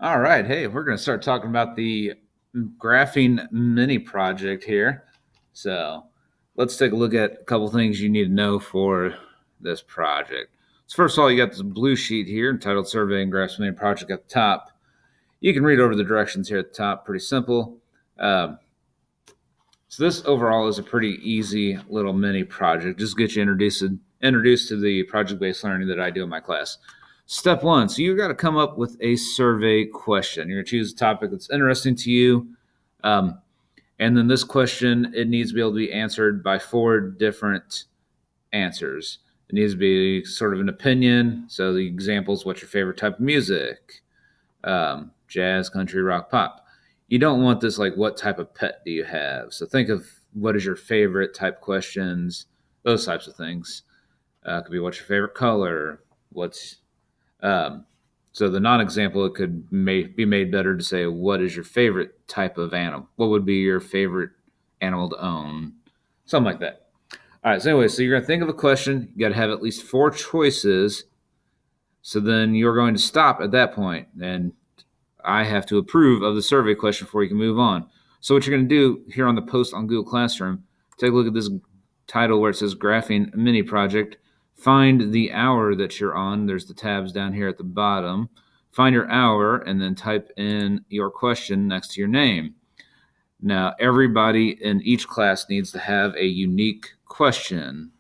All right. Hey, we're going to start talking about the graphing mini project here. So let's take a look at a couple things you need to know for this project. So, first of all, you got this blue sheet here entitled Survey and Graphs Mini Project at the top. You can read over the directions here at the top, pretty simple. Um, so, this overall is a pretty easy little mini project. Just get you introduced to the project based learning that I do in my class. Step one. So you got to come up with a survey question. You're going to choose a topic that's interesting to you. Um, and then this question, it needs to be able to be answered by four different answers. It needs to be sort of an opinion. So the examples, what's your favorite type of music? Jazz, country, rock, pop. You don't want this like, what type of pet do you have? So think of what is your favorite type questions, those types of things. Could be what's your favorite color? What's um, so the non-example, it could be made better to say, what is your favorite type of animal? What would be your favorite animal to own? Something like that. All right. So anyway, so you're gonna think of a question. You got to have at least four choices. So then you're going to stop at that point, and I have to approve of the survey question before you can move on. So what you're going to do here on the post on Google Classroom, take a look at this title where it says Graphing Mini Project. Find the hour that you're on. There's the tabs down here at the bottom. Find your hour and then type in your question next to your name. Now, everybody in each class needs to have a unique question.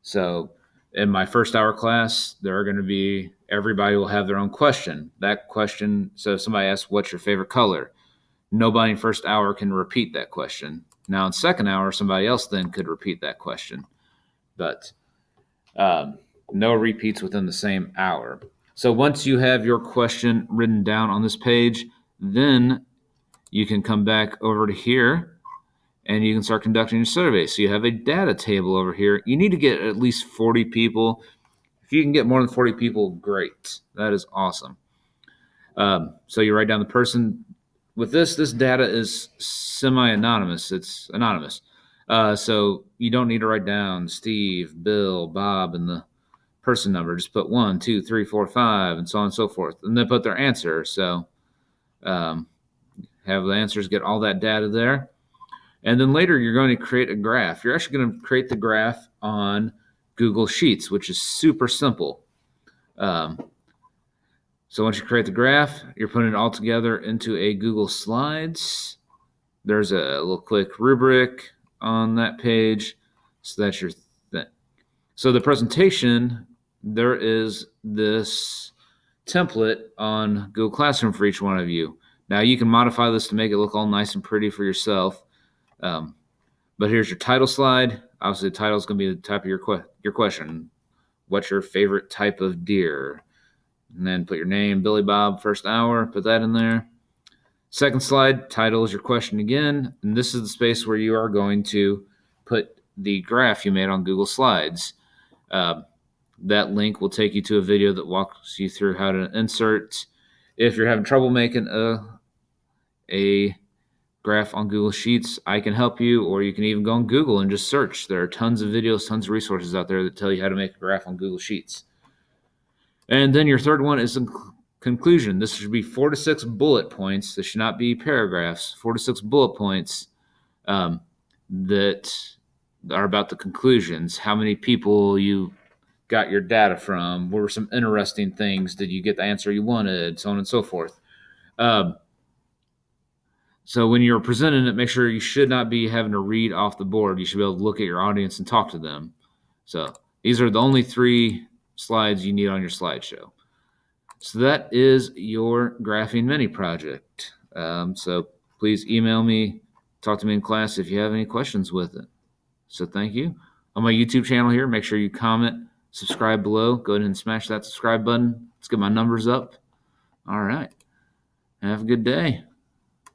So, in my first hour class, there are going to be everybody will have their own question. That question, so if somebody asks, what's your favorite color? Nobody in first hour can repeat that question. Now, in second hour, somebody else then could repeat that question, but um, no repeats within the same hour. So, once you have your question written down on this page, then you can come back over to here and you can start conducting your survey. So you have a data table over here. You need to get at least 40 people. If you can get more than 40 people, great. That is awesome. So you write down the person. With this data is semi-anonymous. It's anonymous. So you don't need to write down Steve, Bill, Bob, and the person number. Just put 1, 2, 3, 4, 5, and so on and so forth. And then put their answer. So um, have the answers, get all that data there. And then later, you're going to create a graph. You're actually going to create the graph on Google Sheets, which is super simple. Um, so once you create the graph, you're putting it all together into a Google Slides. There's a little quick rubric on that page. So that's your thing. So the presentation, there is this template on Google Classroom for each one of you. Now you can modify this to make it look all nice and pretty for yourself. But here's your title slide. Obviously, the title is going to be the type of your question. What's your favorite type of deer? And then put your name, Billy Bob, first hour. Put that in there. Second slide, title is your question again. And this is the space where you are going to put the graph you made on Google Slides. That link will take you to a video that walks you through how to insert. If you're having trouble making a graph on Google Sheets, I can help you, or you can even go on Google and just search. There are tons of videos, tons of resources out there that tell you how to make a graph on Google Sheets. And then your third one is a conclusion. This should be 4 to 6 bullet points. This should not be paragraphs. 4 to 6 bullet points that are about the conclusions. How many people you got your data from? What were some interesting things? Did you get the answer you wanted? So on and so forth. So when you're presenting it, make sure you should not be having to read off the board. You should be able to look at your audience and talk to them. So these are the only 3 slides you need on your slideshow. So that is your graphing mini project. So please email me, talk to me in class if you have any questions with it. So thank you. On my YouTube channel here, make sure you comment, subscribe below. Go ahead and smash that subscribe button. Let's get my numbers up. All right. Have a good day.